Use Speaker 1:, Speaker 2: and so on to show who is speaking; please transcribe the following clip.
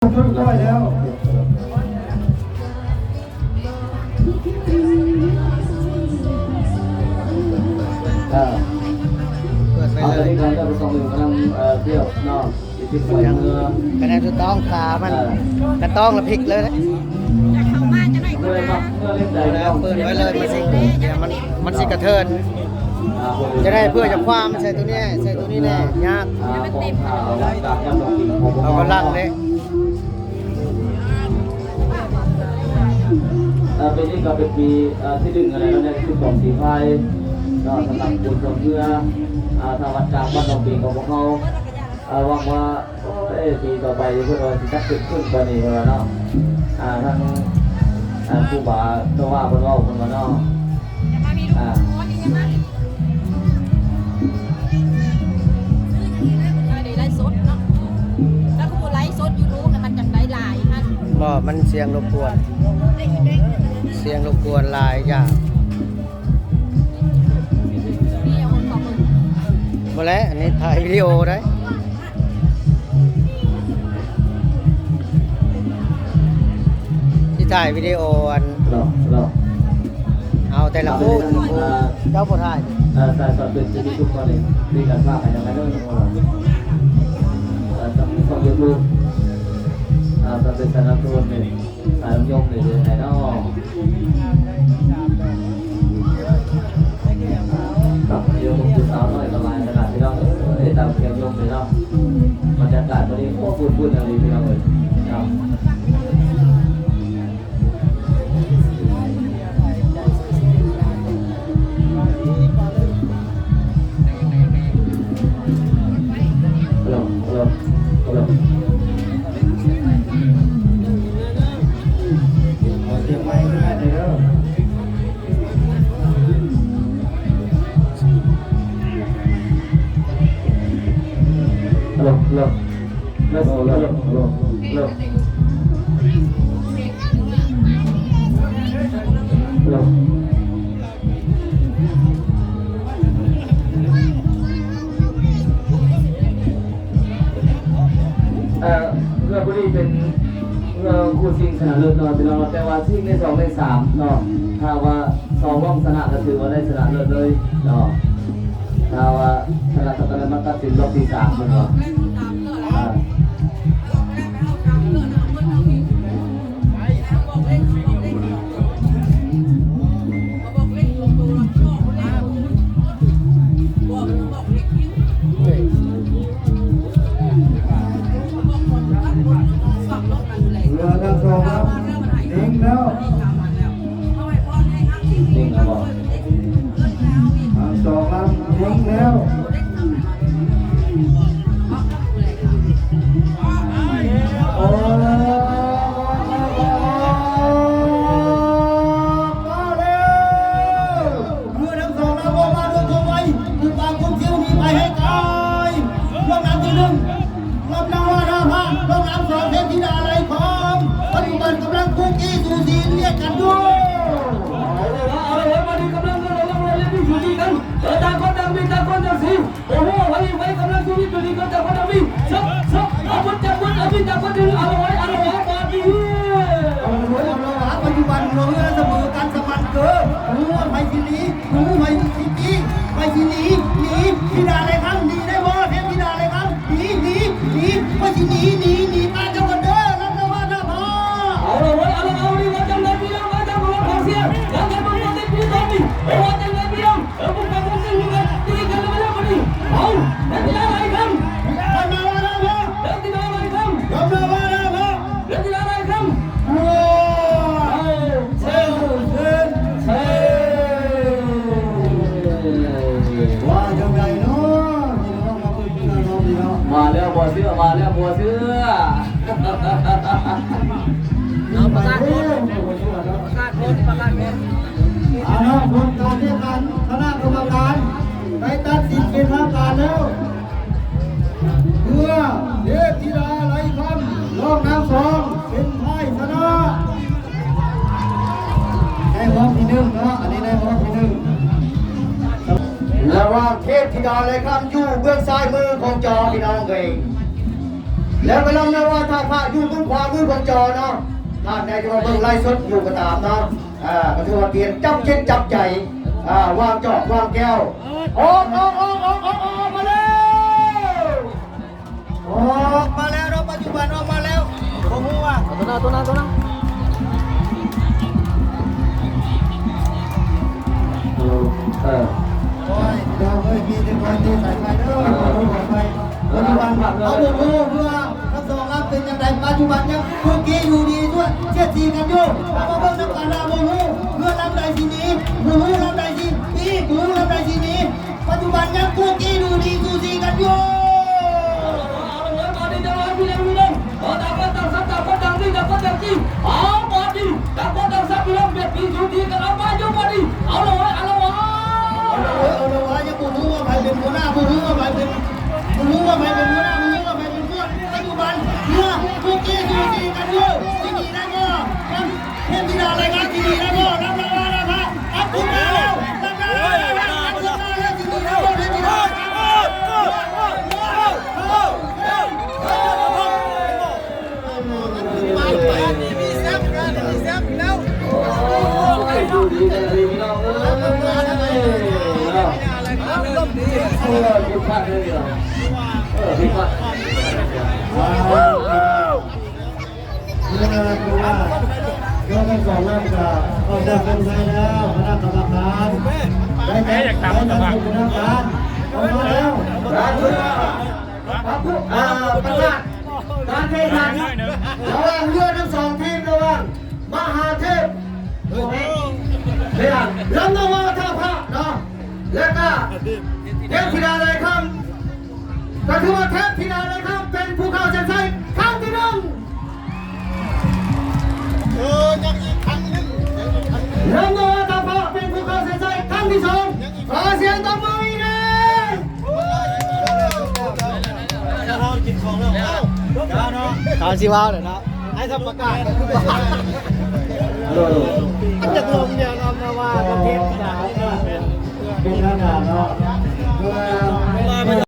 Speaker 1: เรียบร้อยแล้ว
Speaker 2: เปิดไปเลย
Speaker 3: เราจะไปส่งหนึ่งกำลังเที่ยวนอกติดไปเมือง
Speaker 2: คะแนนจะต้องขามันกระต้องละพริกเลยนะ
Speaker 3: เมื่อเล่นใจ
Speaker 2: แล้วเปิดไว้เลยมันสิเดี๋ยวมันสิกระเทินจะได้เพื่อจะคว้ามันใส่ตัวนี้ใส่ตัวนี้แน่ยากเอากำลังเลย
Speaker 3: ปีนี้ก็เป็นปีที่ดึงอะไรแล้วเนี่ยคือของสีไฟก็สำหรับบุญของเพื่อทางวัดกลางบ้านเราปีของพวกเขาหวังว่าปีต่อไปพวกเราจะขึ้นกว่านี้แล้วเนาะทั้งผู้บ่าตัวว่าคนว่าคนมาเนาะ
Speaker 2: บ่มันเสียงรบกวนเสียงรบกวนหลายอย่างบ่แล้วอันนี้ถ่ายวิดีโอได้ที่ถ่ายวิดีโออันเอาแต่ละคู่เจ้าบ่ถ่าย
Speaker 3: แต่ตอนเป็นจะมีทุกคนเลยมีการว่าอะไรอย่างนั้นด้วยต้องมีความยกมือตอนเป็นสนับสนุนเลยยกเลยไหนเนาะกับยกมือสาวน้อยประมาณขนาดที่เราตามเกี่ยวยกเลยเนาะบรรยากาศตอนนี้โอ้พูดอะไรที่เราเลยเนาะเมื่อบุรีเป็นคู่ชิงชนะเลิศเนาะพี่น้องแต่ว่าชิงใน2ใน3เนาะถ้าว่า2ร่องชนะก็ถือว่าได้ชนะเลิศเลยเนาะถ้าว่าชนะต่อไปมันตัดสินรอบที่3มันเนาะ
Speaker 1: ทั้งสองครับเองแล้วทั้งสองครับเองแล้วโอ้มาแล้วเรือทั้งสองนะบอกมาด้วยตัวไวคือปากคนเที่ยวนี้ไปให้ไกลลงน้ำที่1ลงน้ำว่า5ลงน้ำ2เทพธิดาอะไรพร้อมปัจจุบันกำลังคุกกี้สูสีเรียกกันด้วยเอาเลยมาดีกำลังกันเราเล่นสูสีกันต่างคนต่างมีต่างคนต่างสีโอ้โหไว้กำลังสูสีกันต่างคนต่างมีซับเอาคนต่างคนต่างมีต่างคนต่างเอาไว้มาดีเอาไว้ปัจจุบันเราเสมอกันสมันเกินไปทีนี้ไปทีนี้ไปทีนี้หนีธิดาอะไรครับหนีได้บ่เทพธิดาอะไรครับหนีไปทีนี้หนีตาเจ้ากันเด้อรับนะว่านะพ่อเอาเลยเอาดิว่าจังเลยพี่น้องว่าจังเลยขอเสียยังไงมึงยังติดพี่ตอนนี้ว่าจังเลยพี่น้องมึงไปมึงติดกันตีกันแล้วมาดิเอาเด็กที่อะไรครับมาแล้วพ่อเด็กที่อะไรครับยอมรับว่านะพ่อเด็กที่อะไรครับเซ่ว่าจังไงเนาะ
Speaker 3: มาแล้วบัวเสื้อมาแล้วบัวเสื้อ
Speaker 2: เอาประกาศผล
Speaker 1: เอาเนาะผลการเรียกการคณะกรรมการไปตัดสินเป็นทางการแล้วเพื่อเทพธิดาไหลคำรองน้ำ2เป็นไทยชนะได้รอบที่1เนาะอันนี้ได้รอบที่1 แล้วว่าเทพธิดาไหลคำอยู่เบื้องซ้ายมือของจอพี่น้องเอง แล้วก็ลำนะว่าถ้าพระอยู่บนขวามือบนจอเนาะท่านใดจะมาเบิ่งไลฟ์สดอยู่ก็ตามเนาะก็ถือว่าเกียนจับจิตจับใจวางจอกวางแก้วออกมาแล้วออกมาแล้วเราปัจจุบันออกมาแล้วโอ้โหว่ะ
Speaker 2: ตัวนั้น
Speaker 1: โอ้ยเราเคยมีแต่คนที่ใส่ไปเด้อปัจจุบันเอาโอ้โหเพื่อทั้งสองรับเป็นอย่างไรปัจจุบันยังเมื่อกี้อยู่ดีด้วยเชี่ยทีกันอยู่เอามาเบิ่งน้ำกันนะโอ้โหเพื่อรับได้ทีนี้โอ้โหรับได้ทีนี้โอ้โหรับได้ทีนี้ปัจจุบันยังเมื่อกี้อยู่ดีสู้ทีกันอยู่เอาละวะยังกูรู้ว่าใครเป็นหัวหน้ากูรู้ว่าใครเป็นหัวหน้ากูรู้ว่าใครเป็นเพื่อนปัจจุบันเมื่อเมื่อกี้สู้ทีกันอยู่ที่นี่นะก็เทพธิดารายงานที่นี่นะก็รับรางวัลนะครับอัพขึ้นมาแล้วรับรางวัลอัพขึ้นมาแล้วที่นี่นะก็เทพธิดายกเป็นสองน้ำกับออกจากคนไทยแล้วคณะกรรมการได้แจ้งคณะกรรมการออกมาแล้วประกาศการแข่งขันระหว่างเรือทั้งสองทีมระหว่างมหาเทพเรียกลำนวาท่าพระเนาะและก็เทพธิดาเลยครับก็ถือว่าเทพธิดาเลยครับเป็นผู้เข้าแข่งขันครั้งที่หนึ่งยังอีกครั้งหนึ่งลำนวาท่าพระเป็นผู้เข้าแข่งขันครั้งที่สองขอเสียงตบมืออีกหนึ่ง
Speaker 2: ข่าวชีวาวเลยนะให้ทำประกาศมันจะรวมเนี่ยเรามาว่าประเทศสาว
Speaker 1: เป็นขนาดเนาะ